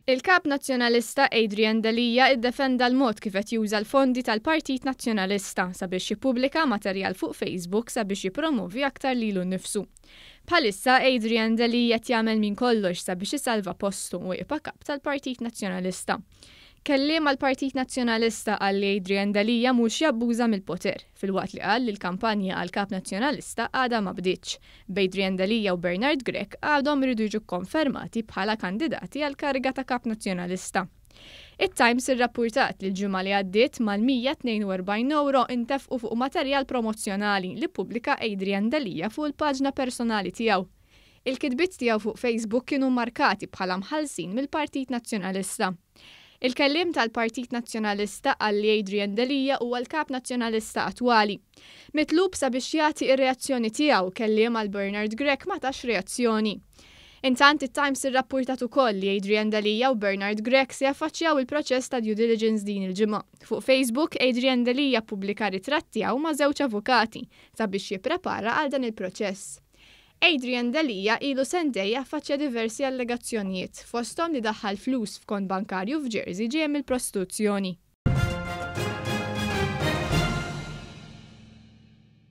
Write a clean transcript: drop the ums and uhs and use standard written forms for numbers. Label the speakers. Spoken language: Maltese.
Speaker 1: Il-kap nazzjonalista Adrian Dalija iddefenda l-mod kif qed juża l-fondi tal-Partit Nazzjonalista sabiex jippubblika materjal fuq Facebook sabiex jippromovi aktar lilu nnifsu. Bħalissa Adrian Dalija qed jagħmel minn kollox sabiex isalva postu u jibqa' kap tal-Partit Nazzjonalista. Kelliem għall-Partit Nazzjonalista qal li Adrian Dalija mhux jabbuża mill-poter, filwaqt li qal li l-kampanja għall-kap nazzjonalista għadha ma bdietx. B'Adrian Dalija u Bernard Grech għadhom iridu jiġu konfermati bħala kandidati għall-kariga ta' kap nazzjonalista. It-Times irrappurtat li l-ġimgħa li għaddiet mal-142 € intefqu fuq materjal promozzjonali li ppubblika Adrian Dalija fuq il-paġna personali tiegħu. Il-kitbiet tiegħu fuq Facebook kienu markati bħala mħallsin mill-Partit Nazzjonalista. Il-kellim tal-Partit Nazzjonalista qal li Adrian Dalija huwa l-kap nazzjonalista attwali. Mitlub sabiex jagħti ir-reazzjoni tiegħu kelliem għal Bernard Grech ma tax reazzjoni. Intant it-Times irrappurtat ukoll li Adrian Dalija u Bernard Grech se jaffaċċjaw il-proċess ta' due diligence din il-ġimgħa. Fuq Facebook, Adrian Dalija ppubblika ritratt tiegħu ma' żewġ avukati sabiex jipprepara għal dan il-proċess. Adrian Dalija ilu sentej jaffaċċja diversi allegazzjonijiet fosthom li daħħal flus f'kont bankarju f'Jersey ġie mill-prostituzzjoni.